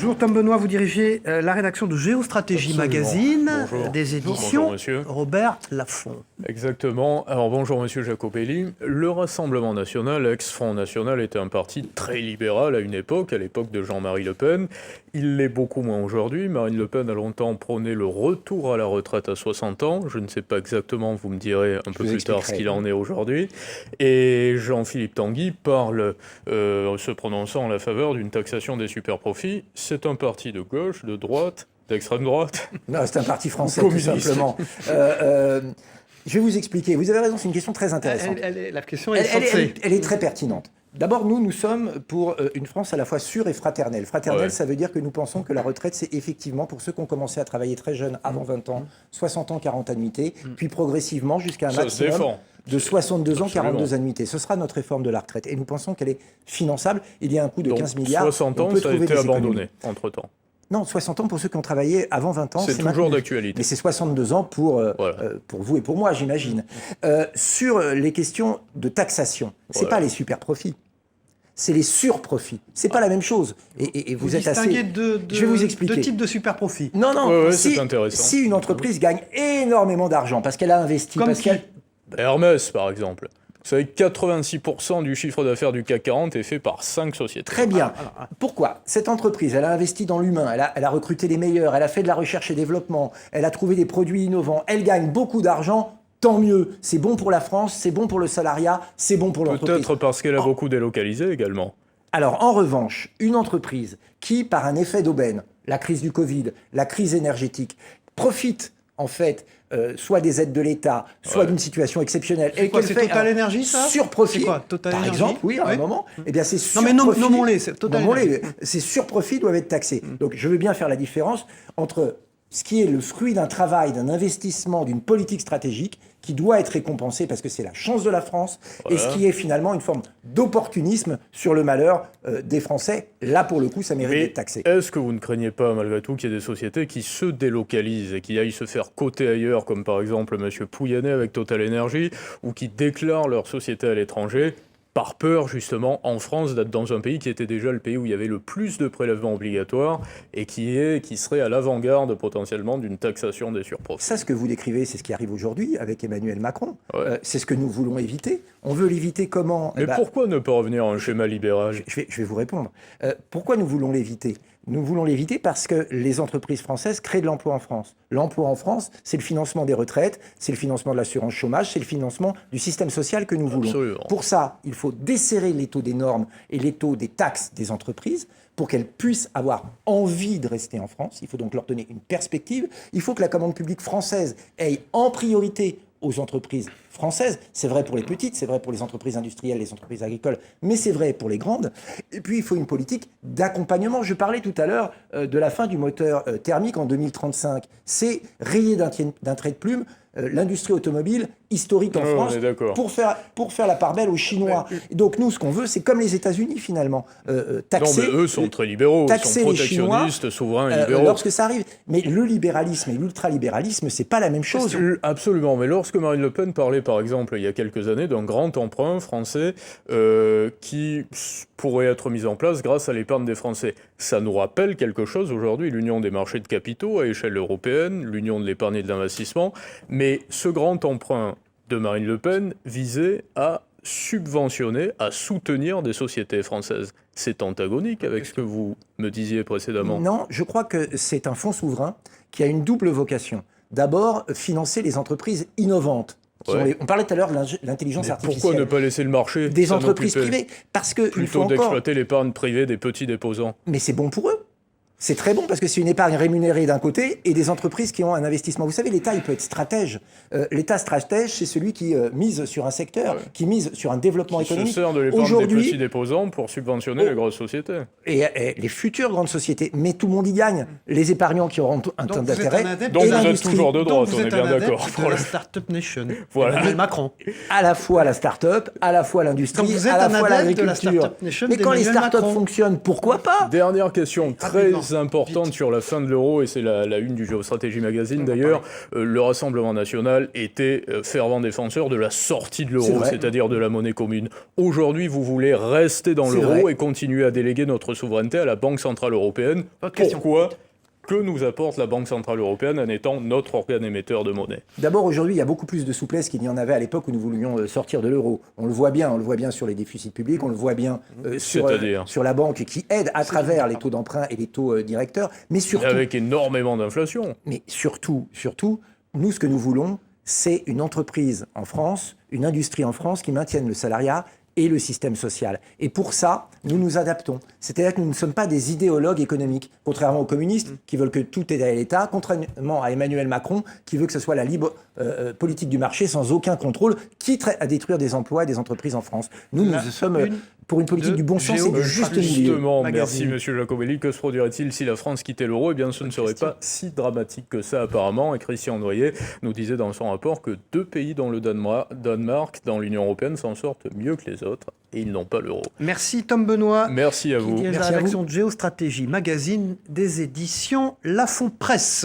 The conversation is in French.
Bonjour Tom Benoît, vous dirigez la rédaction de Géostratégie Magazine, des éditions Robert Laffont. Exactement. Alors bonjour Monsieur Jacopelli. Le Rassemblement National, ex-Front National, était un parti très libéral à l'époque de Jean-Marie Le Pen. Il l'est beaucoup moins aujourd'hui. Marine Le Pen a longtemps prôné le retour à la retraite à 60 ans. Je ne sais pas exactement, vous me direz un peu plus tard ce qu'il en est aujourd'hui. Et Jean-Philippe Tanguy parle, se prononçant en la faveur d'une taxation des superprofits. C'est un parti de gauche, de droite, d'extrême droite. Non, c'est un parti français, tout simplement. Je vais vous expliquer. Vous avez raison, c'est une question très intéressante. La question elle est très pertinente. D'abord, nous sommes pour une France à la fois sûre et fraternelle. Fraternelle, ça veut dire que nous pensons que la retraite, c'est effectivement pour ceux qui ont commencé à travailler très jeunes, avant 20 ans, 60 ans, 40 annuités, puis progressivement jusqu'à un maximum de 62 ans, 42 annuités. Ce sera notre réforme de la retraite. Et nous pensons qu'elle est finançable. Il y a un coût de 15 milliards. 60 ans, ça a été abandonné entre-temps. Non, 60 ans pour ceux qui ont travaillé avant 20 ans. C'est toujours d'actualité. Mais c'est 62 ans pour vous et pour moi, j'imagine. Sur les questions de taxation, c'est pas les super profits. C'est les surprofits. C'est pas la même chose. Et vous êtes assez... Je vais vous expliquer. Deux types de super-profits. Non. C'est intéressant. Si une entreprise gagne énormément d'argent parce qu'elle a investi... Hermès, par exemple. Vous savez, 86% du chiffre d'affaires du CAC 40 est fait par 5 sociétés. Très bien. Pourquoi ? Cette entreprise, elle a investi dans l'humain, elle a recruté les meilleurs, elle a fait de la recherche et développement, elle a trouvé des produits innovants, elle gagne beaucoup d'argent, tant mieux. C'est bon pour la France, c'est bon pour le salariat, c'est bon pour l'entreprise. Peut-être parce qu'elle a beaucoup délocalisé également. Alors, en revanche, une entreprise qui, par un effet d'aubaine, la crise du Covid, la crise énergétique, profite en fait soit des aides de l'État, soit d'une situation exceptionnelle. C'est quoi, c'est Total Énergie, ça ? Surprofit. C'est quoi, Total Par Énergie ? exemple, oui, à un moment. Eh bien, c'est surprofit. Non, mais nommons-les, c'est Total Énergie. Ces surprofits doivent être taxés. Donc, je veux bien faire la différence entre ce qui est le fruit d'un travail, d'un investissement, d'une politique stratégique qui doit être récompensé parce que c'est la chance de la France, et ce qui est finalement une forme d'opportunisme sur le malheur des Français. Là, pour le coup, ça mérite d'être taxé. Est-ce que vous ne craignez pas, malgré tout, qu'il y ait des sociétés qui se délocalisent et qui aillent se faire coter ailleurs, comme par exemple M. Pouyanné avec Total Énergie, ou qui déclarent leur société à l'étranger par peur, justement, en France, d'être dans un pays qui était déjà le pays où il y avait le plus de prélèvements obligatoires et qui serait à l'avant-garde, potentiellement, d'une taxation des surprofits. Ça, ce que vous décrivez, c'est ce qui arrive aujourd'hui avec Emmanuel Macron. C'est ce que nous voulons éviter. On veut l'éviter comment ? Mais pourquoi ne pas revenir à un schéma libéral ? Je vais vous répondre. Pourquoi nous voulons l'éviter ? Nous voulons l'éviter parce que les entreprises françaises créent de l'emploi en France. L'emploi en France, c'est le financement des retraites, c'est le financement de l'assurance chômage, c'est le financement du système social que nous voulons. Absolument. Pour ça, il faut desserrer les taux des normes et les taux des taxes des entreprises pour qu'elles puissent avoir envie de rester en France. Il faut donc leur donner une perspective. Il faut que la commande publique française aille en priorité aux entreprises françaises. C'est vrai pour les petites, c'est vrai pour les entreprises industrielles, les entreprises agricoles, mais c'est vrai pour les grandes. Et puis, il faut une politique d'accompagnement. Je parlais tout à l'heure de la fin du moteur thermique en 2035. C'est rayer d'un trait de plume l'industrie automobile historique en France pour faire la part belle aux Chinois. Donc nous, ce qu'on veut, c'est comme les États-Unis finalement, taxer. Non, mais eux sont très libéraux, ils sont protectionnistes, souverains et libéraux. Lorsque ça arrive. Mais le libéralisme et l'ultralibéralisme, c'est pas la même chose. Absolument. Mais lorsque Marine Le Pen parlait, par exemple, il y a quelques années, d'un grand emprunt français qui pourrait être mis en place grâce à l'épargne des Français, ça nous rappelle quelque chose aujourd'hui, l'union des marchés de capitaux à échelle européenne, l'union de l'épargne et de l'investissement. Mais ce grand emprunt de Marine Le Pen visait à subventionner, à soutenir des sociétés françaises. C'est antagonique avec ce que vous me disiez précédemment. Non, je crois que c'est un fonds souverain qui a une double vocation. D'abord, financer les entreprises innovantes. On parlait tout à l'heure de l'intelligence artificielle. Pourquoi ne pas laisser le marché des entreprises privées ? Parce que plutôt d'exploiter l'épargne privée des petits déposants. Mais c'est bon pour eux. C'est très bon parce que c'est une épargne rémunérée d'un côté et des entreprises qui ont un investissement. Vous savez, l'État, il peut être stratège. L'État stratège, c'est celui qui mise sur un secteur, qui mise sur un développement économique. Qui se sert de l'épargne des petits déposants pour subventionner les grosses sociétés. Et les futures grandes sociétés. Mais tout le monde y gagne. Les épargnants qui auront un temps d'intérêt. Donc vous êtes toujours de droite, on est bien d'accord. Pour la Startup Nation. Voilà. Macron. À la fois la start-up, à la fois l'industrie, à la fois l'agriculture. Mais quand les start-up fonctionnent, pourquoi pas ? Dernière question très importante sur la fin de l'euro, et c'est la une du Géostratégie Magazine d'ailleurs, le Rassemblement national était fervent défenseur de la sortie de l'euro, c'est-à-dire de la monnaie commune. Aujourd'hui, vous voulez rester dans l'euro et continuer à déléguer notre souveraineté à la Banque Centrale Européenne. Pourquoi ? Que nous apporte la Banque Centrale Européenne en étant notre organe émetteur de monnaie? D'abord, aujourd'hui, il y a beaucoup plus de souplesse qu'il n'y en avait à l'époque où nous voulions sortir de l'euro. On le voit bien sur les déficits publics, on le voit bien sur la banque qui aide à travers les taux d'emprunt et les taux directeurs, mais surtout... Avec énormément d'inflation. Mais surtout, nous, ce que nous voulons, c'est une entreprise en France, une industrie en France qui maintienne le salariat et le système social. Et pour ça, nous nous adaptons. C'est-à-dire que nous ne sommes pas des idéologues économiques, contrairement aux communistes qui veulent que tout aide à l'État, contrairement à Emmanuel Macron qui veut que ce soit la libre politique du marché sans aucun contrôle, quitte à détruire des emplois et des entreprises en France. Nous sommes pour une politique du bon sens et du juste milieu. Justement, merci Monsieur Jacobelli. Que se produirait-il si la France quittait l'euro? Eh bien, ce ne serait pas si dramatique que ça apparemment. Et Christian Noyer nous disait dans son rapport que 2 pays dans le Danemark, dans l'Union européenne, s'en sortent mieux que les autres et ils n'ont pas l'euro. Merci Tom Benoît. Merci à vous. Qui dirige la rédaction de Géostratégie Magazine des éditions Lafon Presse.